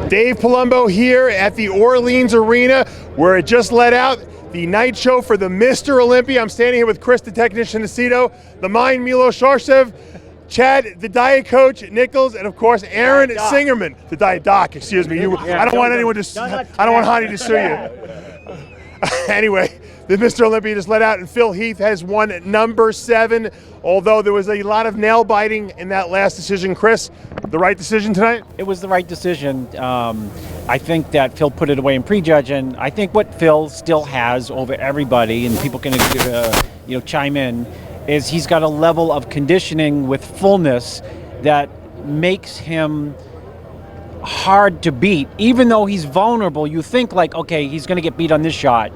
Dave Palumbo here at the Orleans Arena, where it just let out the night show for the Mr. Olympia. I'm standing here with Chris, the technician Aceto, the byMilos Sarcev, Chad, the diet coach Nichols, and of course Aaron Singerman, the diet doc. Excuse me. I don't want anyone to. I don't want Hani to sue you. Anyway, the Mr. Olympia just let out, and Phil Heath has won number 7. Although there was a lot of nail biting in that last decision, Chris, the right decision tonight? It was the right decision. I think that Phil put it away in prejudging. I think what Phil still has over everybody, and people can chime in, is he's got a level of conditioning with fullness that makes him hard to beat. Even though he's vulnerable, you think like, okay, he's going to get beat on this shot.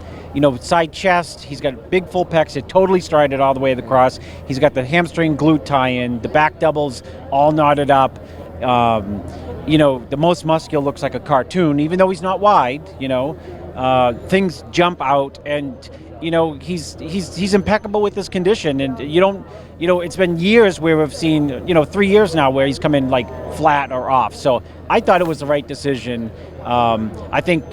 Side chest, he's got big full pecs, it totally striated all the way across. He's got the hamstring glute tie-in, the back doubles all knotted up. The most muscular looks like a cartoon, even though he's not wide, things jump out, and he's impeccable with this condition. And it's been years where we've seen, 3 years now where he's come in like flat or off. So I thought it was the right decision. I think,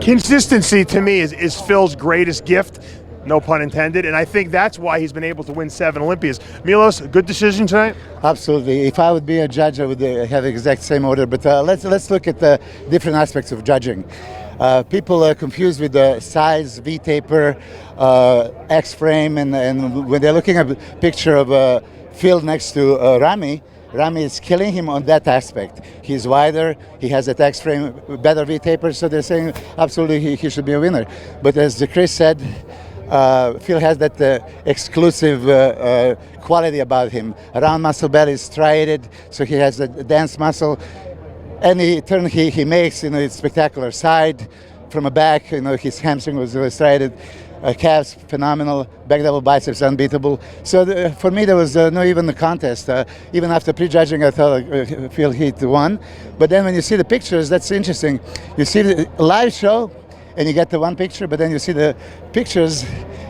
consistency to me is Phil's greatest gift, no pun intended, and I think that's why he's been able to win 7 Olympias. Milos, a good decision tonight? Absolutely. If I would be a judge, I would have the exact same order. But let's look at the different aspects of judging. People are confused with the size, V-taper, X-frame, and when they're looking at a picture of Phil next to Rami is killing him on that aspect. He's wider, he has that X-frame, better V-taper, so they're saying absolutely he should be a winner. But as Chris said, Phil has that exclusive quality about him. Round muscle belly is striated, so he has a dense muscle. Any turn he makes, it's spectacular. Side, from a back, his hamstring was striated. Calves phenomenal, back double biceps unbeatable. So for me there was no even the contest. Even after prejudging, I thought Phil Heath won. But then when you see the pictures, that's interesting. You see the live show and you get the one picture, but then you see the pictures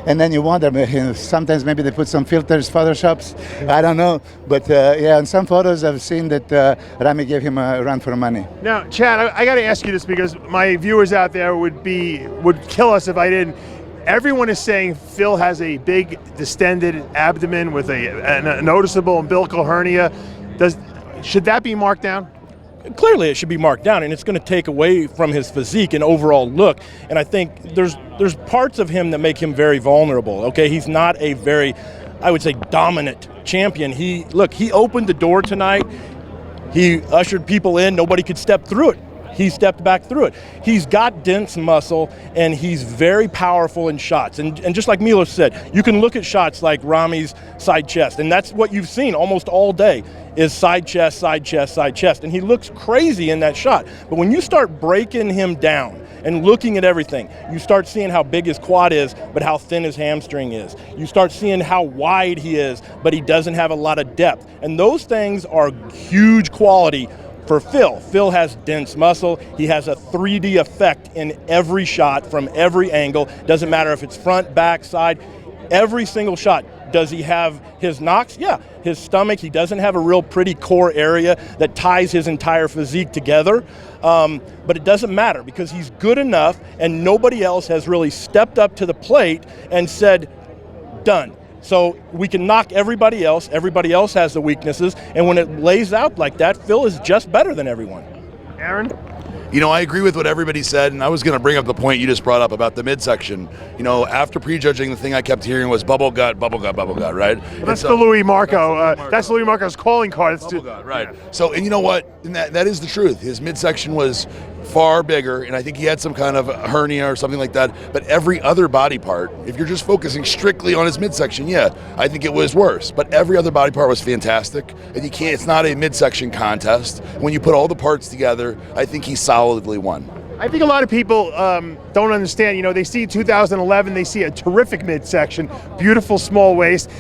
and then you wonder, sometimes maybe they put some filters, Photoshops, I don't know. But in some photos I've seen that Rami gave him a run for money. Now, Chad, I got to ask you this because my viewers out there would kill us if I didn't. Everyone is saying Phil has a big distended abdomen with a noticeable umbilical hernia. Should that be marked down? Clearly it should be marked down, and it's going to take away from his physique and overall look. And I think there's parts of him that make him very vulnerable. Okay, he's not a very, I would say, dominant champion. He opened the door tonight. He ushered people in. Nobody could step through it. He stepped back through it. He's got dense muscle, and he's very powerful in shots. And just like Milos said, you can look at shots like Rami's side chest, and that's what you've seen almost all day is side chest, side chest, side chest. And he looks crazy in that shot. But when you start breaking him down and looking at everything, you start seeing how big his quad is, but how thin his hamstring is. You start seeing how wide he is, but he doesn't have a lot of depth. And those things are huge quality for Phil. Phil has dense muscle. He has a 3D effect in every shot from every angle. Doesn't matter if it's front, back, side, every single shot. Does he have his knocks? Yeah. His stomach, he doesn't have a real pretty core area that ties his entire physique together. But it doesn't matter because he's good enough and nobody else has really stepped up to the plate and said, done. So we can knock everybody else. Everybody else has the weaknesses. And when it lays out like that, Phil is just better than everyone. Aaron? I agree with what everybody said, and I was going to bring up the point you just brought up about the midsection. After prejudging, the thing I kept hearing was bubble gut, right? Well, that's the Louie Marco. That's Louie Marco's calling card. Bubble gut, right. Yeah. So, and you know what? And that is the truth. His midsection was far bigger, and I think he had some kind of hernia or something like that. But every other body part, if you're just focusing strictly on his midsection, yeah, I think it was worse. But every other body part was fantastic, and you can't. It's not a midsection contest. When you put all the parts together, I think he solidly won. I think a lot of people don't understand. They see 2011, they see a terrific midsection, beautiful small waist.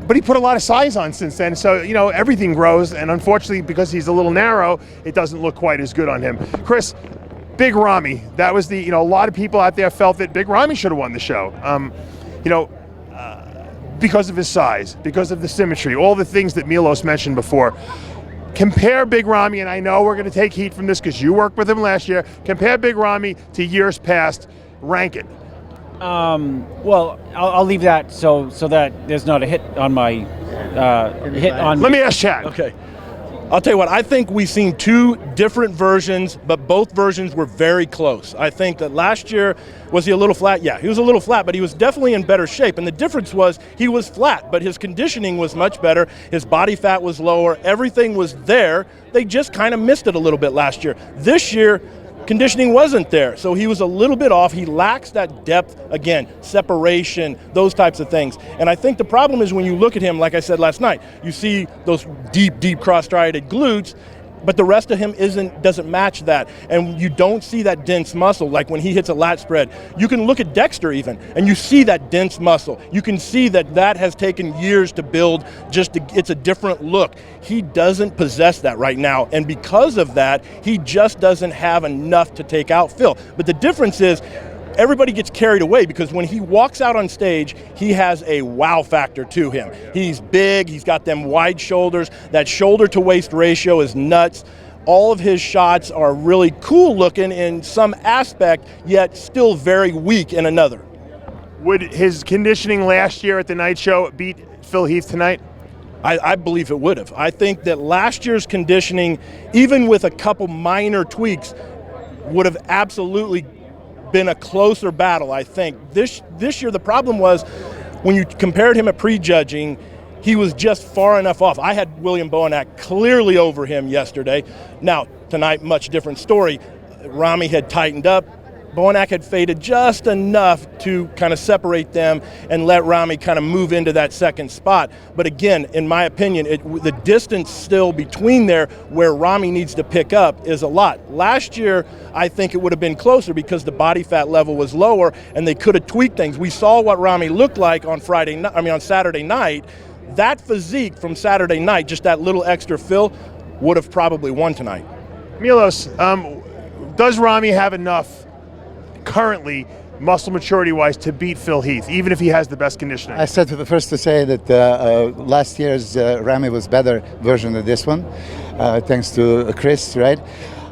But he put a lot of size on since then, so everything grows, and unfortunately because he's a little narrow, it doesn't look quite as good on him. Chris, Big Ramy, that was a lot of people out there felt that Big Ramy should have won the show. Because of his size, because of the symmetry, all the things that Milos mentioned before. compare Big Ramy, and I know we're going to take heat from this because you worked with him last year. Compare Big Ramy to years past. Rank it. Well, I'll leave that so that there's not a hit on my hit on. Let me ask Chad. Okay. I'll tell you what, I think we've seen two different versions, but both versions were very close. I think that last year, was he a little flat? Yeah, he was a little flat, but he was definitely in better shape. And the difference was he was flat, but his conditioning was much better. His body fat was lower. Everything was there. They just kind of missed it a little bit last year. This year, conditioning wasn't there, so he was a little bit off. He lacks that depth, again, separation, those types of things. And I think the problem is when you look at him, like I said last night, you see those deep cross-striated glutes, but the rest of him doesn't match that. And you don't see that dense muscle, like when he hits a lat spread. You can look at Dexter even, and you see that dense muscle. You can see that has taken years to build, it's a different look. He doesn't possess that right now, and because of that, he just doesn't have enough to take out Phil. But the difference is, everybody gets carried away because when he walks out on stage, he has a wow factor to him. He's big, he's got them wide shoulders, that shoulder to waist ratio is nuts. All of his shots are really cool looking in some aspect, yet still very weak in another. Would his conditioning last year at the night show beat Phil Heath tonight? I believe it would have. I think that last year's conditioning, even with a couple minor tweaks, would have absolutely been a closer battle, I think. This year, the problem was when you compared him at Prejudging, he was just far enough off. I had William Banach clearly over him yesterday. Now, tonight, much different story. Ramy had tightened up. Banach had faded just enough to kind of separate them and let Ramy kind of move into that second spot. But again, in my opinion, the distance still between there where Ramy needs to pick up is a lot. Last year, I think it would have been closer because the body fat level was lower and they could have tweaked things. We saw what Ramy looked like on Saturday night. That physique from Saturday night, just that little extra fill, would have probably won tonight. Milos, does Ramy have enough currently, muscle maturity-wise, to beat Phil Heath, even if he has the best conditioning? I said the first to say that last year's Ramy was better version of this one, thanks to Chris, right?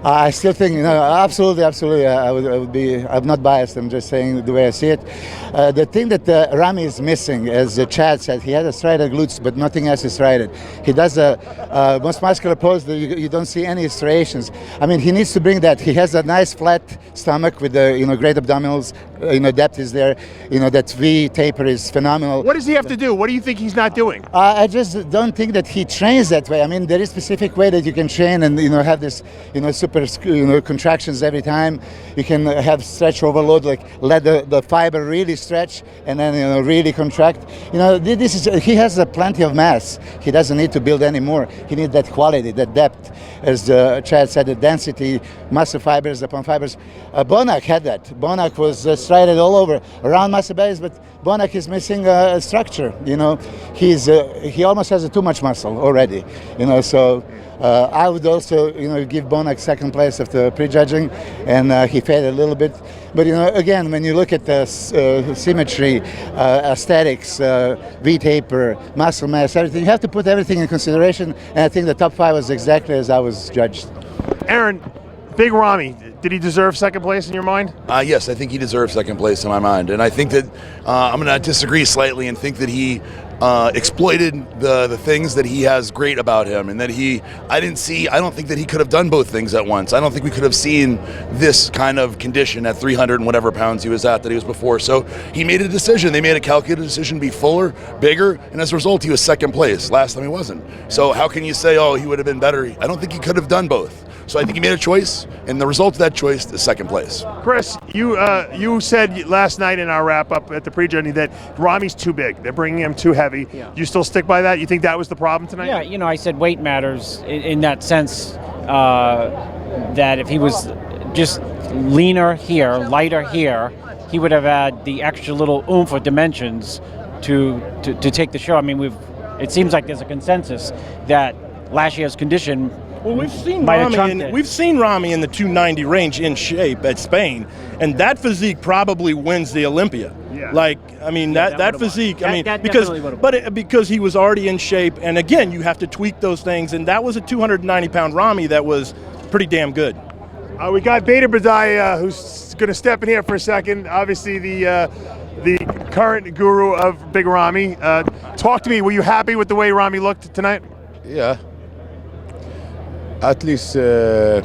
I still think, absolutely. I'm not biased. I'm just saying the way I see it. The thing that Ramy is missing, as Chad said, he had a striated glutes, but nothing else is striated. He does a most muscular pose that you don't see any striations. I mean, he needs to bring that. He has a nice flat stomach with the great abdominals. Depth is there. That V taper is phenomenal. What does he have to do? What do you think he's not doing? I just don't think that he trains that way. I mean, there is a specific way that you can train and have this super contractions every time. You can have stretch overload, like let the fiber really stretch and then really contract. He has plenty of mass. He doesn't need to build any more. He needs that quality, that depth, as Chad said, the density, muscle fibers upon fibers. Banach had that. Banach was striated all over around muscle base, but Banach is missing structure. He almost has too much muscle already. So I would also give Banach second place after Prejudging, and he faded a little bit. But again, when you look at the symmetry, aesthetics, V taper, muscle mass, everything, you have to put everything in consideration. And I think the top 5 was exactly as I was judged. Aaron, Big Ramy, did he deserve second place in your mind? Yes, I think he deserves second place in my mind. And I think that I'm going to disagree slightly and think that he exploited the things that he has great about him, and that I don't think that he could have done both things at once. I don't think we could have seen this kind of condition at 300 and whatever pounds he was at that he was before. So he made a decision. They made a calculated decision to be fuller, bigger, and as a result, he was second place. Last time he wasn't. So how can you say, he would have been better? I don't think he could have done both. So I think he made a choice, and the result of that choice is second place. Chris, you said last night in our wrap-up at the Prejudging that Ramy's too big. They're bringing him too heavy. Yeah. You still stick by that? You think that was the problem tonight? Yeah, I said weight matters in that sense, that if he was just leaner here, lighter here, he would have had the extra little oomph or dimensions to take the show. I mean, it seems like there's a consensus that last year's condition Well, we've seen Might have trumped Rami. it. We've seen Rami in the 290 range in shape at Spain, and that physique probably wins the Olympia. Yeah. Like, I mean, Yeah, that that would've physique. won. I mean, That because definitely would've won. because he was already in shape, and again, you have to tweak those things, and that was a 290-pound Rami that was pretty damn good. We got Bader Boodai, who's going to step in here for a second. Obviously, the current guru of Big Ramy. Talk to me. Were you happy with the way Ramy looked tonight? Yeah. At least 90%.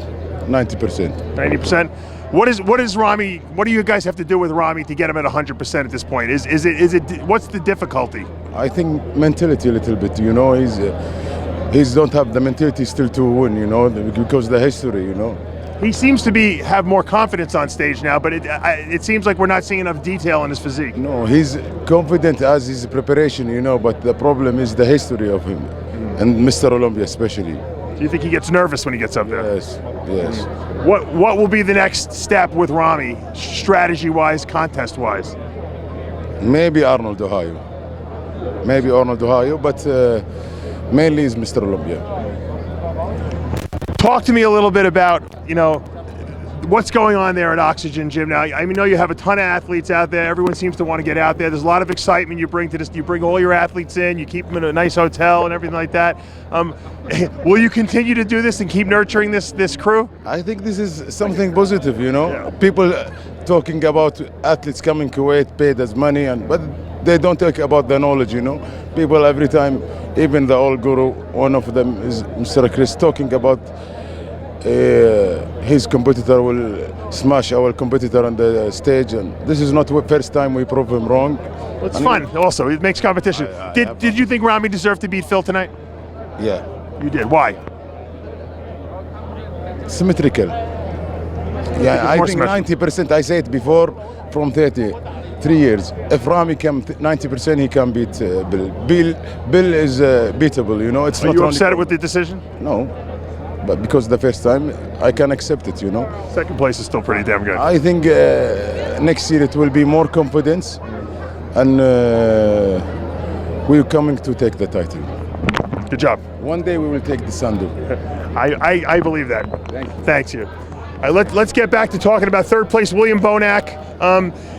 90%. What is Ramy? What do you guys have to do with Ramy to get him at 100% at this point? Is it what's the difficulty? I think mentality a little bit, you know, he's don't have the mentality still to win, you know, because of the history, you know. He seems to have more confidence on stage now, but it seems like we're not seeing enough detail in his physique. No, he's confident as his preparation, you know, but the problem is the history of him, and Mr. Olympia especially. Do you think he gets nervous when he gets up there? Yes, yes. What will be the next step with Ramy, strategy-wise, contest-wise? Maybe Arnold, Ohio. But mainly is Mr. Olympia. Talk to me a little bit about, you know, what's going on there at Oxygen Gym now. I know you have a ton of athletes out there. Everyone seems to want to get out there. There's a lot of excitement you bring to this. You bring all your athletes in. You keep them in a nice hotel and everything like that. Will you continue to do this and keep nurturing this crew? I think this is something positive, you know. Yeah. People talking about athletes coming Kuwait, paid as money, but they don't talk about the knowledge, you know. People every time, even the old guru, one of them is Mr. Chris, talking about his competitor will smash our competitor on the stage, and this is not the first time we prove him wrong. It's fun. Also, it makes competition. Did you think Ramy deserved to beat Phil tonight? Yeah, You did. Why? symmetrical. Yeah, I more think symmetrical. 90%. I said before, from 3 years. If Ramy can 90%, he can beat Bill. Bill is beatable, you know. It's Are not you only upset with the decision? No, but because the first time I can accept it, you know. Second place is still pretty damn good. I think next year it will be more confidence, and we're coming to take the title. Good job. One day we will take the Sandu. I believe that. Thank you. Thanks you. All right, let's get back to talking about third place William Bonac.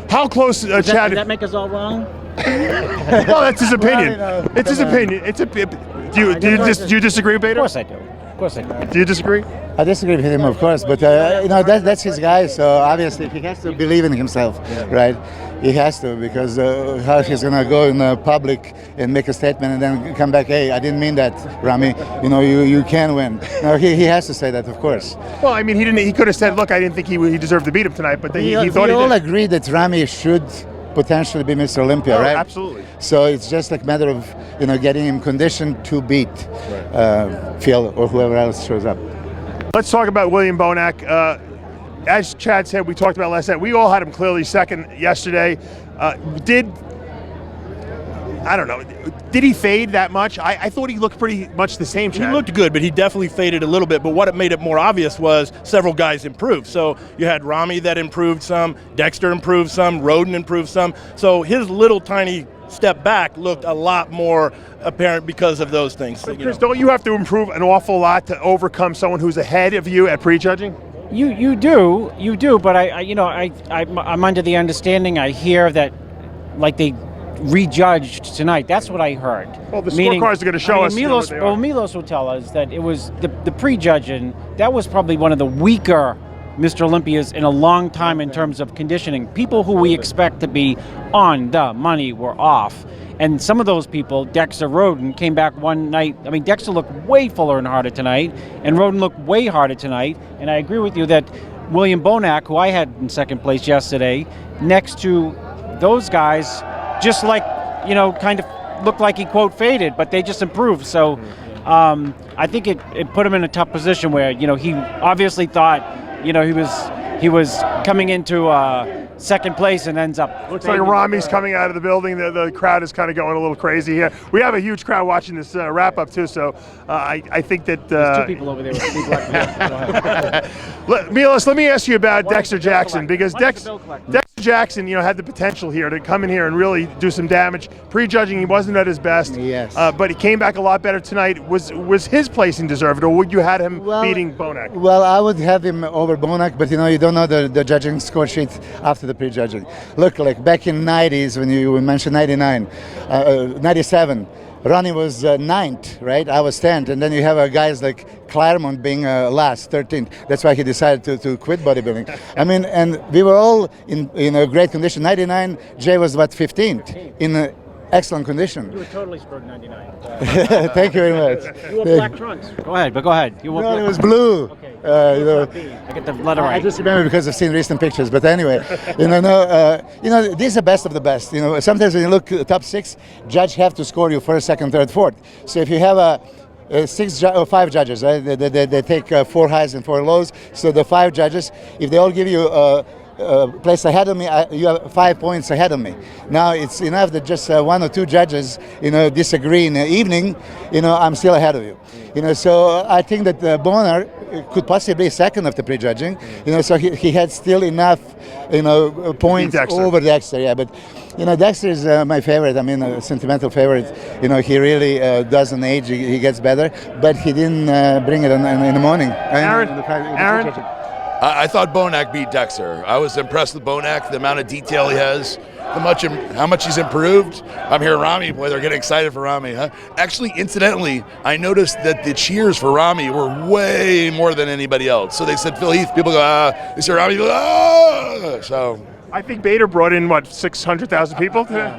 How close, Does Chad? that make us all wrong? Well, that's his opinion. It's his opinion. Do you disagree, Of Bader? course I do. Of course I do. Do you disagree? I disagree with him, of course, but you know that's his guy. So obviously, he has to believe in himself, right? He has to, because how he's gonna go in public and make a statement and then come back, hey, I didn't mean that, Ramy. You know, you can win. No, he has to say that, of course. Well, I mean, he didn't. He could have said, "Look, I didn't think he deserved to beat him tonight," but he thought we he all did. agree that Ramy should potentially be Mr. Olympia, Oh, right? absolutely. So it's just like a matter of getting him conditioned to beat Phil or whoever else shows up. Let's talk about William Bonac. As Chad said, we talked about last night. We all had him clearly second yesterday. I don't know. Did he fade that much? I thought he looked pretty much the same, Chad. He looked good, but he definitely faded a little bit. But what it made it more obvious was several guys improved. So you had Ramy that improved some, Dexter improved some, Rhoden improved some. So his little tiny step back looked a lot more apparent because of those things. But Chris, don't you have to improve an awful lot to overcome someone who's ahead of you at prejudging? You do. But I'm under the understanding. I hear that, like, they rejudged tonight. That's what I heard. Well, the scorecards are going to show us. Milos, what they are. Milos will tell us that it was the prejudging. That was probably one of the weaker Mr. Olympias in a long time in terms of conditioning. People who we expect to be on the money were off. And some of those people, Dexter, Rhoden, came back one night. I mean, Dexter looked way fuller and harder tonight, and Rhoden looked way harder tonight. And I agree with you that William Bonac, who I had in second place yesterday, next to those guys, just like, kind of looked like he, quote, faded, but they just improved. So I think it put him in a tough position where, he obviously thought, he was coming into second place and ends up. Looks like Ramy's coming out of the building. The crowd is kind of going a little crazy here. We have a huge crowd watching this wrap-up too, so I think that... There's two people over there with big black. Milos, let me ask you about Dexter Jackson, because Dexter Jackson, had the potential here to come in here and really do some damage. Prejudging, he wasn't at his best. Yes. But he came back a lot better tonight. Was his placing deserved, or would you had him beating Banach? Well, I would have him over Banach, but you don't know the judging score sheet after the prejudging. Look, like back in 90s, when you mentioned 99, 97, Ronnie was 9th, right? I was 10th, and then you have guys like Claremont being last, 13th. That's why he decided to quit bodybuilding. I mean, and we were all in a great condition. 99, Jay was 15th in excellent condition. You were totally spurred 99. Thank you very much. You wore black trunks. Go ahead, but go ahead. You wore No, black it was blue. Okay. I get the letter right. I just remember because I've seen recent pictures. But anyway, these are best of the best. Sometimes when you look top 6, judge have to score you first, second, third, fourth. So if you have five judges, right? They take 4 highs and 4 lows. So the 5 judges, if they all give you place ahead of me, you have 5 points ahead of me. Now it's enough that just 1 or 2 judges, disagree in the evening. I'm still ahead of you. So I think that Bonner could possibly be second after prejudging. So he had still enough, points over Dexter. Yeah, but Dexter is my favorite. I mean, a sentimental favorite. He really doesn't age. He gets better, but he didn't bring it in the morning. Aaron. I thought Banach beat Dexter. I was impressed with Banach, the amount of detail he has, how much he's improved. I'm hearing Rami, boy, they're getting excited for Rami, huh? Actually, incidentally, I noticed that the cheers for Rami were way more than anybody else. So they said Phil Heath, people go, they say Rami, so... I think Bader brought in, 600,000 people today?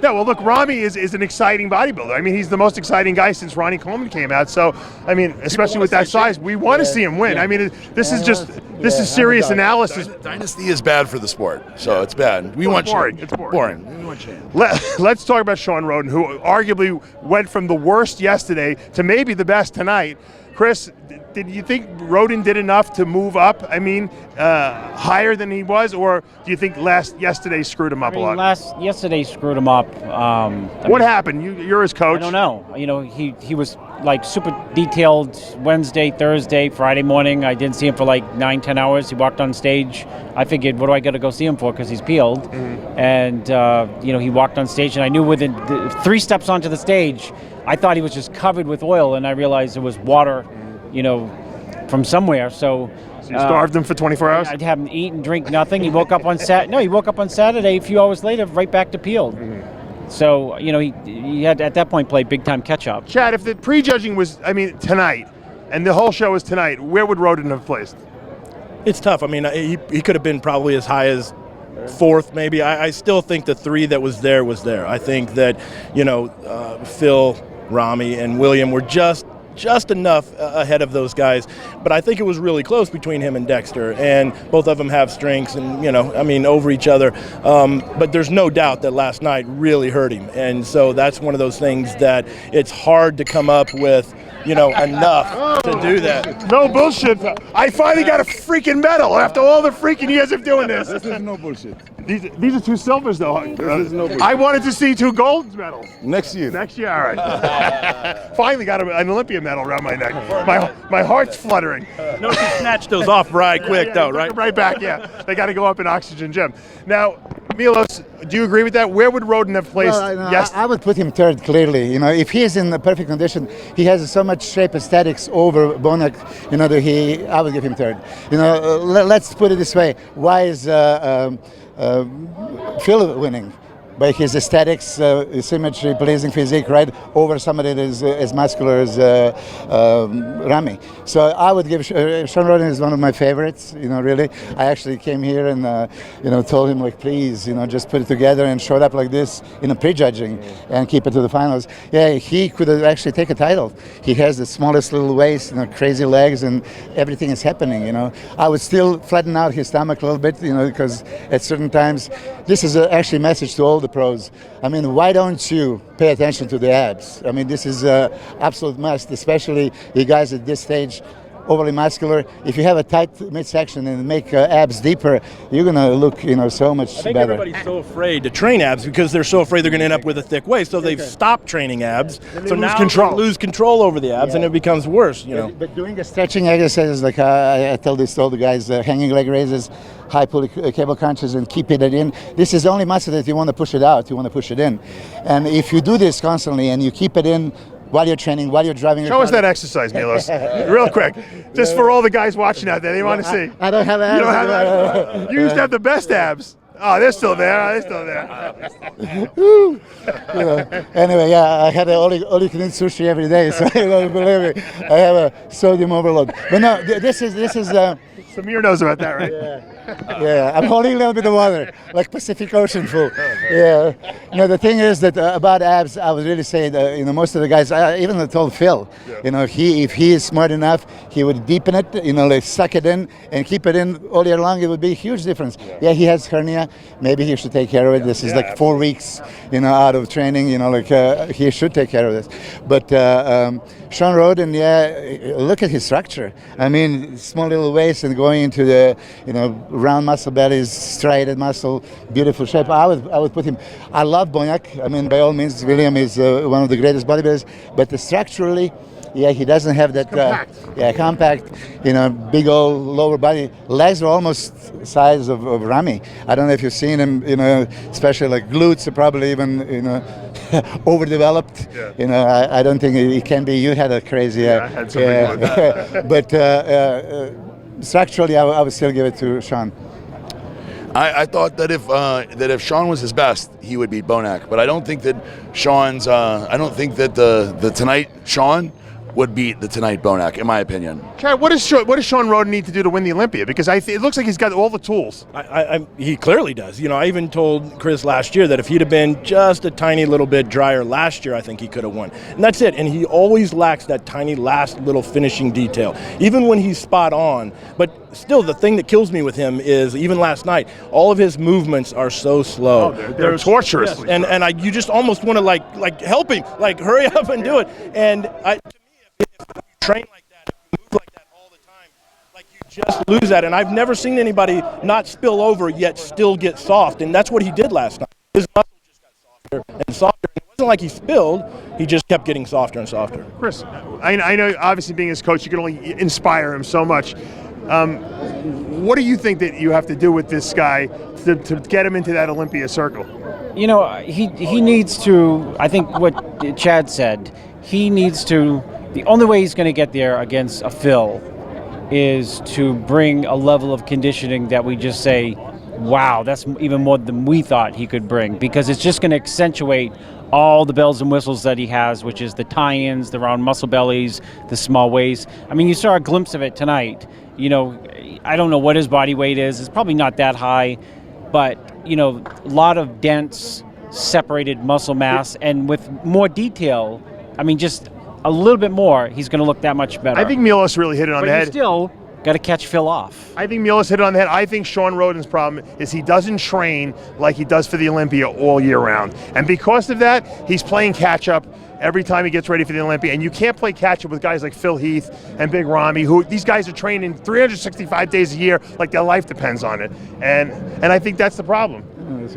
No, well, look, Rami is an exciting bodybuilder. I mean, he's the most exciting guy since Ronnie Coleman came out. So, I mean, especially with that size, we want to see him win. I mean, this is serious analysis. Dynasty is bad for the sport, so it's bad. We want boring. Shane. It's boring. We want Shane. Let's talk about Shawn Rhoden, who arguably went from the worst yesterday to maybe the best tonight. Chris, did you think Rhoden did enough to move up? I mean, higher than he was, or do you think yesterday screwed him up a lot? Yesterday screwed him up. What happened? You're his coach. I don't know. He was like super detailed Wednesday, Thursday, Friday morning. I didn't see him for like 9-10 hours. He walked on stage. I figured, what do I got to go see him for? Because he's peeled. Mm-hmm. And he walked on stage, and I knew within 3 steps onto the stage, I thought he was just covered with oil, and I realized it was water, from somewhere. So you starved him for 24 hours? I'd have him eat and drink nothing. He woke up on he woke up on Saturday. A few hours later, right back to peeled. Mm-hmm. So he had at that point played big time catch up. Chad, if the prejudging was, tonight, and the whole show was tonight, where would Rhoden have placed? It's tough. I mean, he could have been probably as high as 4th, maybe. I still think the 3 that was there was there. I think that Phil, Rami, and William were just enough ahead of those guys, but I think it was really close between him and Dexter, and both of them have strengths and over each other, but there's no doubt that last night really hurt him, and so that's one of those things that it's hard to come up with enough to do that. No bullshit. I finally got a freaking medal after all the freaking years of doing this. This is no bullshit. These are 2 silvers, though. This is no bullshit. I wanted to see 2 gold medals. Next year. All right. Finally got an Olympia medal around my neck. My heart's fluttering. No, she snatched those off right quick, though, right? Right back, yeah. They got to go up in oxygen gym. Now, Milos, do you agree with that? Where would Rhoden have placed? Yes, I would put him 3rd clearly. If he is in the perfect condition, he has so much shape aesthetics over Banach. I would give him 3rd. Let's put it this way: why is Phil winning? By his aesthetics, symmetry, pleasing physique, right, over somebody that is as muscular as Rami. So I would give Shawn Rhoden is one of my favorites. Really, I actually came here and told him like, please, just put it together and showed up like this in a prejudging and keep it to the finals. Yeah, he could actually take a title. He has the smallest little waist, crazy legs, and everything is happening. I would still flatten out his stomach a little bit, because at certain times, this is actually a message to all the pros. I mean, why don't you pay attention to the abs? I mean, this is an absolute must, especially you guys at this stage. overly muscular. If you have a tight midsection and make abs deeper, you're gonna look, so much I think better. everybody's so afraid to train abs because they're so afraid they're going to end up with a thick waist. So they've stopped training abs. So now they lose control over the abs, and it becomes worse. But doing a stretching exercise, like I tell this to all the guys, hanging leg raises, high pulley cable crunches, and keep it in. This is the only muscle that you want to push it out. You want to push it in, and if you do this constantly and you keep it in while you're training, while you're driving. Show us that exercise, Milos, real quick, just for all the guys watching out there. They want to see. I don't have abs. You don't have abs. You used to have the best abs. Oh, they're still there. They're still there. Anyway, I had all you can eat sushi every day, so believe me, I have a sodium overload. But no, this is. Samir knows about that, right? Yeah, I'm holding a little bit of water, like Pacific Ocean full. Yeah. The thing is that about abs, I would really say that, most of the guys, even I told Phil, if he is smart enough, he would deepen it, like suck it in and keep it in all year long. It would be a huge difference. Yeah, he has hernia. Maybe he should take care of it. This is like 4 weeks, out of training, he should take care of this. But Shawn Rhoden, look at his structure. I mean, small little waist and going into the, round muscle bellies, striated muscle, beautiful shape. I would put him. I love Banach. I mean, by all means, William is one of the greatest bodybuilders. But structurally, he doesn't have that. Compact. Big old lower body. Legs are almost size of Rami. I don't know if you've seen him. Especially like glutes are probably even overdeveloped. Yeah. I don't think it can be. You had a crazy. I had something like but. Structurally, I would still give it to Shawn. I thought that if Shawn was his best, he would beat Banach. But I don't think that Shawn's. I don't think that the tonight Shawn would beat the tonight Banach, in my opinion. Chad, what does Shawn Roden need to do to win the Olympia? Because it looks like he's got all the tools. He clearly does. I even told Chris last year that if he'd have been just a tiny little bit drier last year, I think he could have won. And that's it. And he always lacks that tiny last little finishing detail, even when he's spot on. But still, the thing that kills me with him is, even last night, all of his movements are so slow. Oh, they're torturously slow. And you just almost want to like help him, like hurry up and do it. And if you train like that, if you move like that all the time, like you just lose that. And I've never seen anybody not spill over yet still get soft. And that's what he did last night. His muscle just got softer and softer. It wasn't like he spilled. He just kept getting softer and softer. Chris, I know obviously being his coach, you can only inspire him so much. What do you think that you have to do with this guy to get him into that Olympia circle? He needs to, I think what Chad said, he needs to, the only way he's going to get there against a Phil is to bring a level of conditioning that we just say, wow, that's even more than we thought he could bring, because it's just going to accentuate all the bells and whistles that he has, which is the tie-ins, the round muscle bellies, the small waist. I mean, you saw a glimpse of it tonight. I don't know what his body weight is. It's probably not that high, but, a lot of dense, separated muscle mass, and with more detail, I mean, just a little bit more, he's going to look that much better. I think Milos really hit it on the head. But still got to catch Phil off. I think Milos hit it on the head. I think Shawn Rhoden's problem is he doesn't train like he does for the Olympia all year round. And because of that, he's playing catch-up every time he gets ready for the Olympia. And you can't play catch-up with guys like Phil Heath and Big Ramy, who these guys are training 365 days a year like their life depends on it. And I think that's the problem.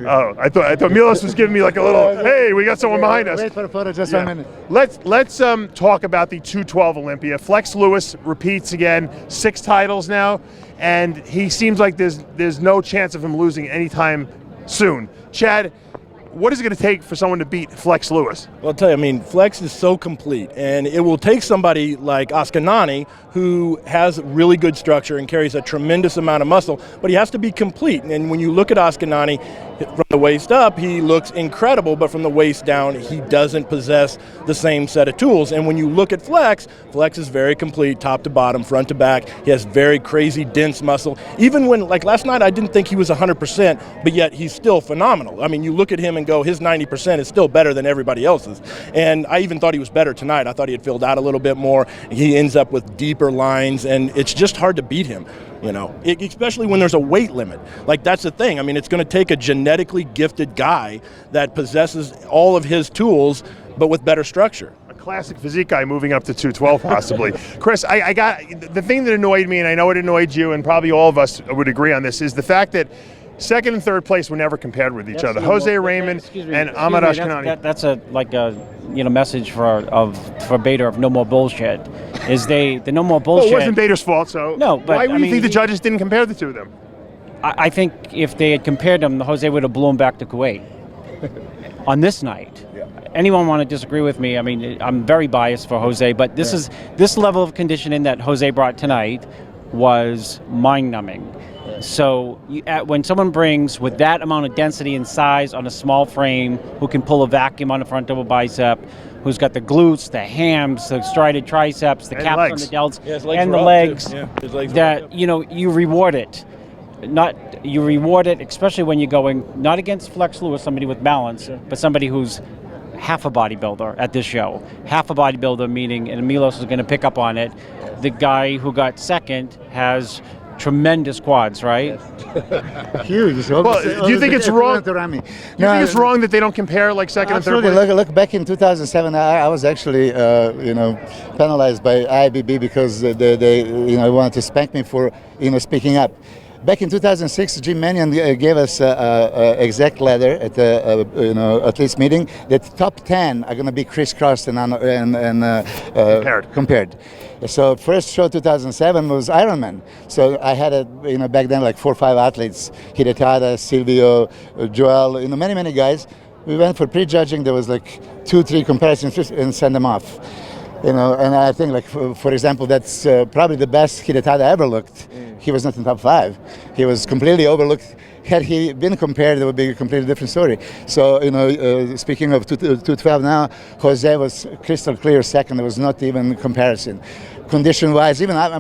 Oh, I thought Milos was giving me like a little, hey, we got someone behind us. Wait for the photo just 1 minute. Let's talk about the 212 Olympia. Flex Lewis repeats again, 6 titles now, and he seems like there's no chance of him losing anytime soon. Chad, what is it going to take for someone to beat Flex Lewis? Well, I'll tell you, Flex is so complete, and it will take somebody like Askanani, who has really good structure and carries a tremendous amount of muscle, but he has to be complete. And when you look at Askanani, from the waist up, he looks incredible, but from the waist down, he doesn't possess the same set of tools. And when you look at Flex, Flex is very complete, top to bottom, front to back. He has very crazy, dense muscle. Even when, like last night, I didn't think he was 100%, but yet he's still phenomenal. I mean, you look at him and go, his 90% is still better than everybody else's. And I even thought he was better tonight. I thought he had filled out a little bit more. He ends up with deeper lines, and it's just hard to beat him. Especially when there's a weight limit. Like, that's the thing. I mean, it's going to take a genetically gifted guy that possesses all of his tools, but with better structure. classic physique guy moving up to 212 possibly. Chris, I got the thing that annoyed me, and I know it annoyed you, and probably all of us would agree on this, is the fact that second and third place were never compared with each other. Jose Raymond and Ahmad Ashkenani. That's a message for Bader of no more bullshit. Is the no more bullshit? Well, it wasn't Bader's fault, so no. But why do you think the judges didn't compare the two of them? I think if they had compared them, Jose would have blown back to Kuwait on this night. Yeah. Anyone want to disagree with me? I mean, I'm very biased for Jose, but this level of conditioning that Jose brought tonight was mind-numbing. So when someone brings with that amount of density and size on a small frame, who can pull a vacuum on the front of a bicep, who's got the glutes, the hams, the strided triceps, the caps on the delts, and the legs, that you reward it. You reward it, especially when you're going not against Flex Lewis, somebody with balance, but somebody who's half a bodybuilder at this show. Half a bodybuilder, meaning, and Milos is going to pick up on it, the guy who got second has tremendous quads, right? Huge. Well, do you think it's wrong? Do you think it's wrong that they don't compare like second and third place? Look, back in 2007, I was actually, penalized by IBB because they wanted to spank me for, speaking up. Back in 2006, Jim Mannion gave us exact ladder at the athletes meeting that top 10 are going to be crisscrossed and compared. So first show 2007 was Ironman. So I had back then like 4 or 5 athletes: Hidetada, Silvio, Joel, many guys. We went for prejudging. There was like 2-3 comparisons and send them off. And I think, like for example, that's probably the best Hidetada ever looked. He was not in top 5. He was completely overlooked. Had he been compared, it would be a completely different story. So, speaking of 212 now, Jose was crystal clear second. There was not even comparison. Condition-wise, even what's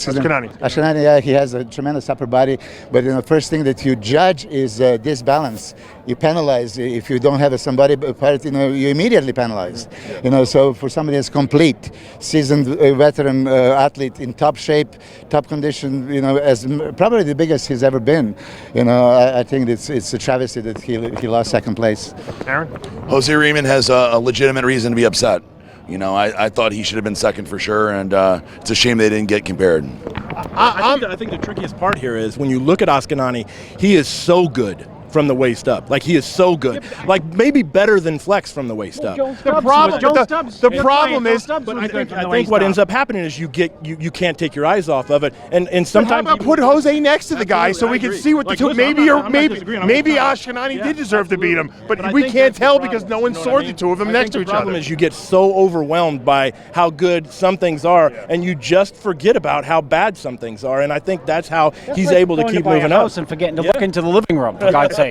his name? Ashkenani, yeah, he has a tremendous upper body. But first thing that you judge is disbalance. You penalize if you don't have somebody part. You immediately penalize. So for somebody that's complete, seasoned veteran athlete in top shape, top condition, as probably the biggest he's ever been. I think it's a travesty that he lost second place. Aaron? Jose Raymond has a legitimate reason to be upset. I thought he should have been second for sure, and it's a shame they didn't get compared. I think the trickiest part here is when you look at Ashkenani, he is so good from the waist up. Like, he is so good. Like, maybe better than Flex from the waist up. The problem is, but I think what ends up happening is you can't take your eyes off of it, and sometimes. How about put Jose next to the guy so we can see what the two? Maybe Ashkenani did deserve to beat him, but we can't tell because no one saw the two of them next to each other. The problem is you get so overwhelmed by how good some things are, and you just forget about how bad some things are, and I think that's how he's able to keep moving up and forgetting to look into the living room, for God's sakes.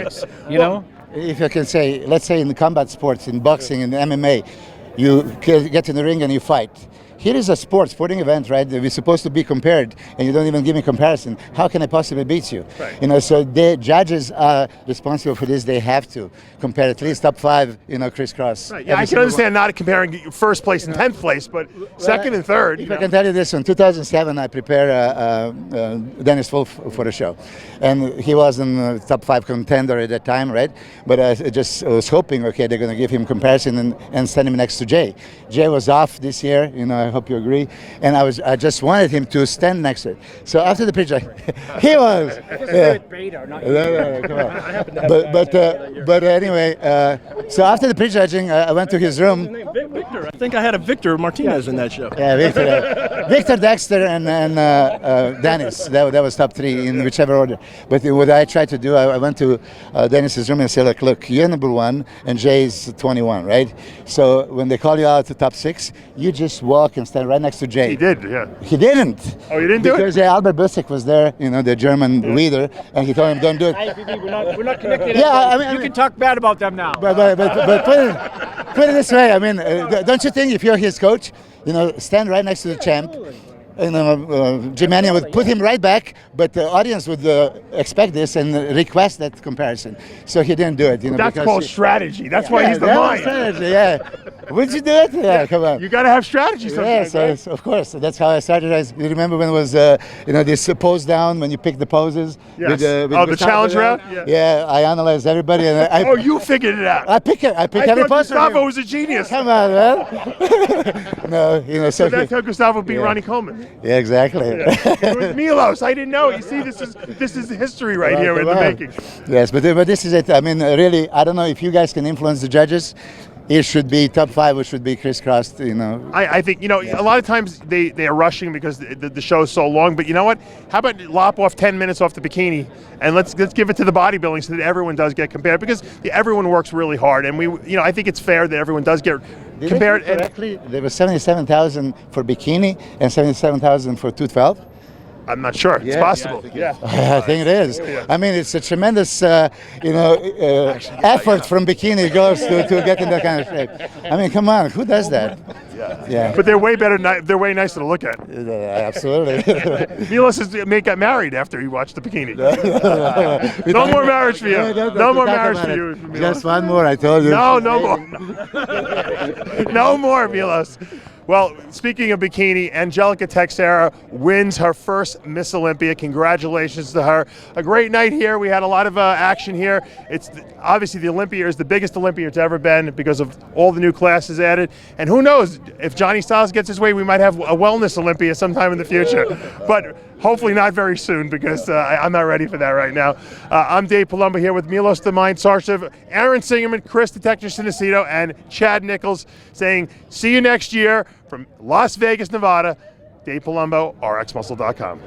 If I can say, let's say in the combat sports, in boxing, in MMA, you get in the ring and you fight. Here is a sporting event, right? We're supposed to be compared, and you don't even give me comparison. How can I possibly beat you? Right. So the judges are responsible for this. They have to compare at least top 5, crisscross. Right. Yeah, I can understand not comparing first place and 10th place, but second and third. If I can tell you this, in 2007, I prepared Dennis Wolf for the show, and he wasn't a top 5 contender at that time, right? But I just was hoping, they're going to give him comparison and send him next to Jay. Jay was off this year, I hope you agree. And I just wanted him to stand next to it. So after the prejudging, he was. Come on. But anyway, so after the prejudging, I went to his room. Victor. I think I had a Victor Martinez in that show. Yeah, Victor Dexter and Dennis. That was top 3 in whichever order. But what I tried to do, I went to Dennis's room and said, look, you're number 1 and Jay's 21, right? So when they call you out to top 6, you just walk and stand right next to Jay. He did, yeah. He didn't. Oh, you didn't do it? Because Albert Busek was there, the German leader, and he told him, don't do it. We're not connected. Yeah, you can talk bad about them now. But put it this way. Don't you think if you're his coach, stand right next to the champ, Jim Mannion would put him right back, but the audience would expect this and request that comparison. So he didn't do it. That's called strategy. That's why he's the mind. Strategy, yeah. Would you do it? Yeah, come on. You got to have strategy sometimes. Yes, right? yes, of course. That's how I started. You remember when it was, this pose down when you pick the poses? Yes. With The Gustavo challenge there? round? Yeah, I analyzed everybody, and I Oh, you figured it out. I pick I every thought pose. Gustavo was a genius. Come on, man. No, So that's how Gustavo beat Yeah. Ronnie Coleman. Yeah, exactly. It was Milos. I didn't know. You see, this is history right here in the Come on. making. Yes, but this is it. I mean, really, I don't know if you guys can influence the judges. It should be top 5. It should be crisscrossed. I think, a lot of times they are rushing because the show is so long. But you know what? How about lop off 10 minutes off the bikini and let's give it to the bodybuilding so that everyone does get compared, because everyone works really hard, and I think it's fair that everyone does get compared. Correctly, there was 77,000 for bikini and 77,000 for 212. I'm not sure. It's possible. I think it is. I mean, it's a tremendous, effort from bikini girls to get in that kind of shape. I mean, come on, who does that? Yeah. But they're way better. They're way nicer to look at. Absolutely. Milos got married after he watched the bikini. No more marriage for you. No more marriage for you. Milos. Just one more, I told you. No more. No more, Milos. Well, speaking of bikini, Angelica Texera wins her first Miss Olympia. Congratulations to her. A great night here. We had a lot of action here. It's obviously the Olympia is the biggest Olympia it's ever been because of all the new classes added. And who knows, if Johnny Styles gets his way, we might have a wellness Olympia sometime in the future. But hopefully not very soon, because I'm not ready for that right now. I'm Dave Palumbo here with Milos the Mind Sarcev, Aaron Singerman, Chris the Technician Aceto, and Chad Nichols saying, see you next year from Las Vegas, Nevada. Dave Palumbo, RxMuscle.com.